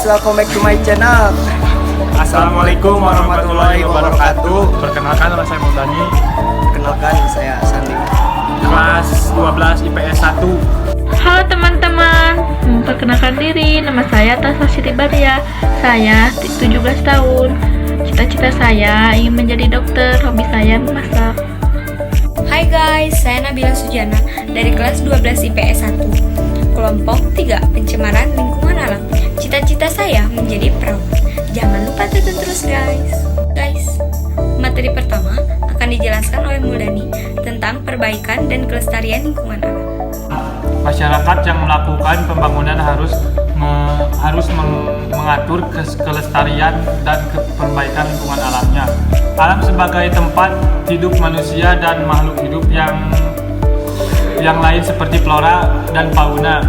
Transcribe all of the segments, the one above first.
guys, welcome back to my channel. Assalamualaikum warahmatullahi wabarakatuh. Perkenalkan, nama saya Maudani. Kenalkan, saya Sandi. Kelas 12 IPS 1. Halo teman-teman, perkenalkan diri, nama saya Tasya Siti Baria. Saya 17 tahun. Cita-cita saya ingin menjadi dokter, hobi saya memasak. Hai guys, saya Nabila Sujana dari kelas 12 IPS 1. Kelompok 3, pencemaran lingkungan alam. Cita-cita saya menjadi perawat. Jangan lupa tonton terus guys. Materi pertama akan dijelaskan oleh Muldani tentang perbaikan dan kelestarian lingkungan alam. Masyarakat yang melakukan pembangunan harus mengatur kelestarian dan perbaikan lingkungan alamnya. Alam sebagai tempat hidup manusia dan makhluk hidup yang lain seperti flora dan fauna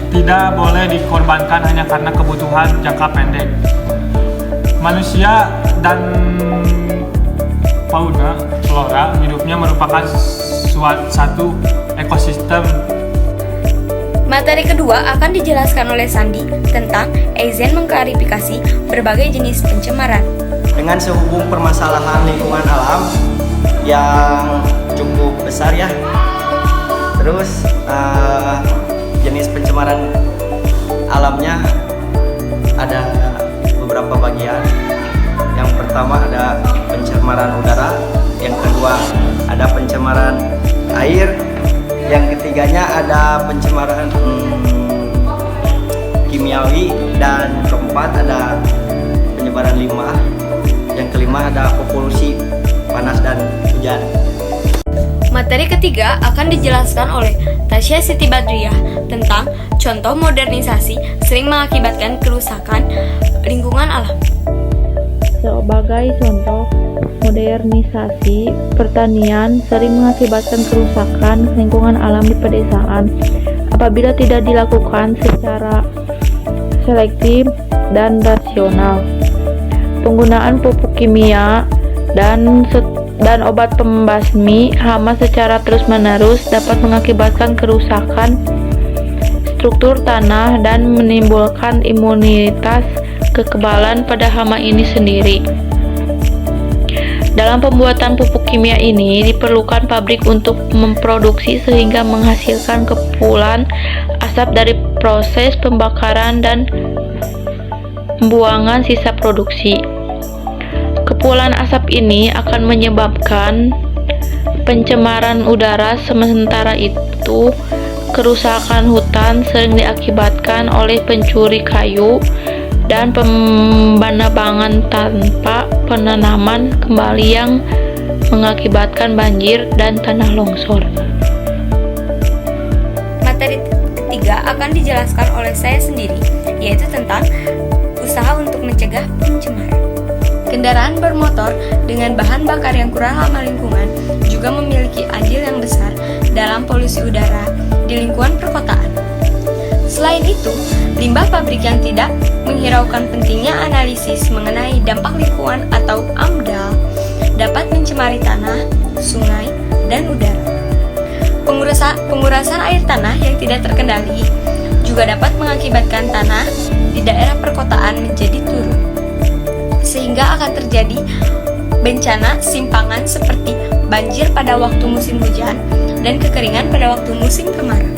tidak boleh dikorbankan hanya karena kebutuhan jangka pendek. Manusia dan fauna, flora hidupnya merupakan suatu ekosistem. Materi kedua akan dijelaskan oleh Sandi tentang Eizen mengklarifikasi berbagai jenis pencemaran. Dengan sehubung permasalahan lingkungan alam yang cukup besar ya. Terus jenis pencemaran alamnya ada beberapa bagian. Yang pertama ada pencemaran udara, yang kedua ada pencemaran air, yang ketiganya ada pencemaran kimiawi, dan keempat ada penyebaran limbah, yang kelima ada polusi panas dan hujan. Materi ketiga akan dijelaskan oleh Tasya Siti Badriah tentang contoh modernisasi sering mengakibatkan kerusakan lingkungan alam. Sebagai contoh, modernisasi pertanian sering mengakibatkan kerusakan lingkungan alam di pedesaan apabila tidak dilakukan secara selektif dan rasional. Penggunaan pupuk kimia dan obat pembasmi hama secara terus-menerus dapat mengakibatkan kerusakan struktur tanah dan menimbulkan imunitas kekebalan pada hama ini sendiri. Dalam pembuatan pupuk kimia ini diperlukan pabrik untuk memproduksi sehingga menghasilkan kepulan asap dari proses pembakaran dan pembuangan sisa produksi. Kepulan asap ini akan menyebabkan pencemaran udara, sementara itu kerusakan hutan sering diakibatkan oleh pencuri kayu dan penebangan tanpa penanaman kembali yang mengakibatkan banjir dan tanah longsor. Materi ketiga akan dijelaskan oleh saya sendiri, yaitu tentang usaha untuk mencegah pencemaran. Kendaraan bermotor dengan bahan bakar yang kurang ramah lingkungan juga memiliki andil yang besar dalam polusi udara di lingkungan perkotaan. Selain itu, limbah pabrik yang tidak menghiraukan pentingnya analisis mengenai dampak lingkungan atau AMDAL dapat mencemari tanah, sungai, dan udara. Pengurasan air tanah yang tidak terkendali juga dapat mengakibatkan tanah di daerah perkotaan menjadi turun, sehingga akan terjadi bencana simpangan seperti banjir pada waktu musim hujan dan kekeringan pada waktu musim kemarau.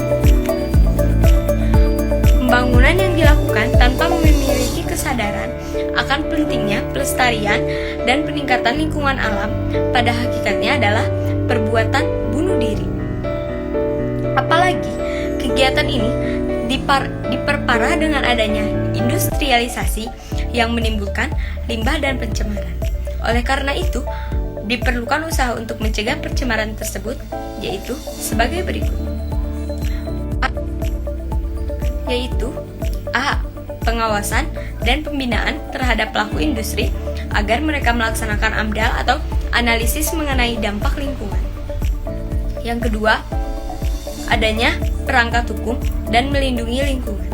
Pembangunan yang dilakukan tanpa memiliki kesadaran akan pentingnya pelestarian dan peningkatan lingkungan alam pada hakikatnya adalah perbuatan bunuh diri. Apalagi kegiatan ini diperparah dengan adanya industrialisasi yang menimbulkan limbah dan pencemaran. Oleh karena itu, diperlukan usaha untuk mencegah pencemaran tersebut, yaitu sebagai berikut. Yaitu A. Pengawasan dan pembinaan terhadap pelaku industri agar mereka melaksanakan AMDAL atau analisis mengenai dampak lingkungan. Yang kedua, adanya perangkat hukum dan melindungi lingkungan.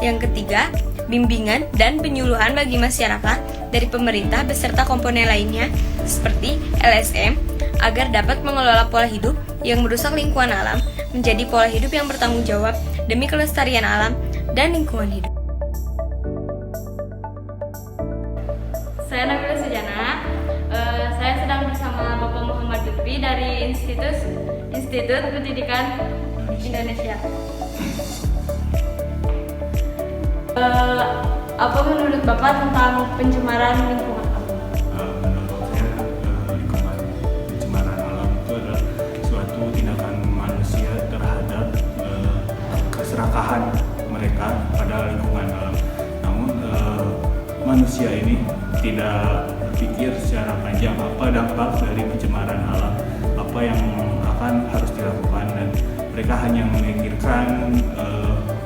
Yang ketiga, bimbingan dan penyuluhan bagi masyarakat dari pemerintah beserta komponen lainnya seperti LSM agar dapat mengelola pola hidup yang merusak lingkungan alam menjadi pola hidup yang bertanggung jawab demi kelestarian alam dan lingkungan hidup. Saya Nabila Sujana. Saya sedang bersama Bapak Muhammad Lutfi dari Institut Pendidikan Indonesia. Apa menurut Bapak tentang pencemaran lingkungan alam? Menurut saya pencemaran alam itu adalah suatu tindakan manusia terhadap keserakahan mereka pada lingkungan alam. Namun manusia ini tidak berpikir secara panjang apa dampak dari pencemaran alam, apa yang akan harus dilakukan, dan mereka hanya memikirkan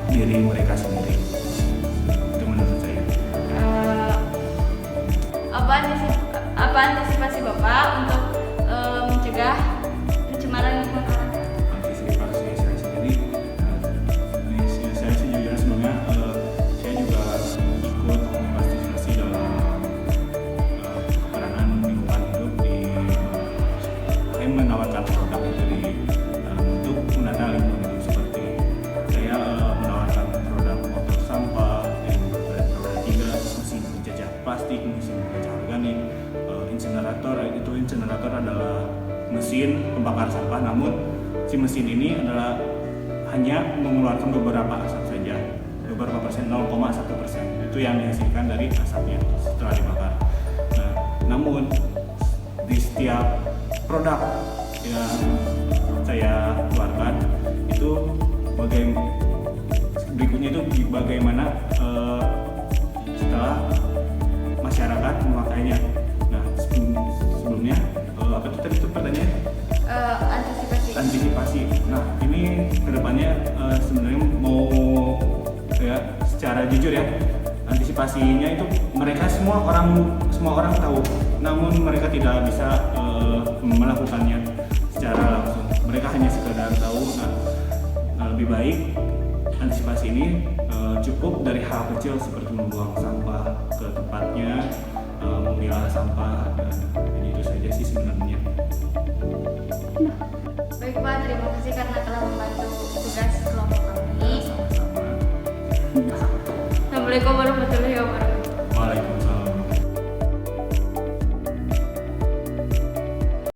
diri mereka sendiri. Itu menurut saya. Apa antisipasi Bapak untuk mencegah pencemaran lingkungan alam? Antisipasi saya sendiri, saya sejujurnya sebenarnya saya juga ikut partisipasi dalam peranan lingkungan hidup di saya menawarkan produk itu di untuk menata lingkungan hidup, seperti saya menawarkan produk motor sampah yang beroda 3, mesin penjajah plastik, mesin penjajah organik, insenerator adalah mesin pembakar sampah, namun si mesin ini adalah hanya mengeluarkan beberapa asap saja, beberapa persen, 0,1% itu yang dihasilkan dari asapnya setelah dibakar. Nah, namun di setiap produk yang saya keluarkan itu berikutnya itu bagaimana setelah masyarakat memakainya. Nah, sebelumnya apa itu tadi pertanyaan? Antisipasi. Nah, ini kedepannya sebenarnya mau ya secara jujur ya, antisipasinya itu mereka semua orang tahu, namun mereka tidak bisa melakukannya secara langsung. Mereka hanya sekedar tahu. Nah, lebih baik antisipasi ini cukup dari hal kecil seperti membuang sampah ke tempatnya, memilah sampah, dan itu saja sih sebenarnya. Baik Pak, terima kasih karena telah membantu tugas kelompok kami. Sama-sama. Assalamualaikum warahmatullahi wabarakatuh.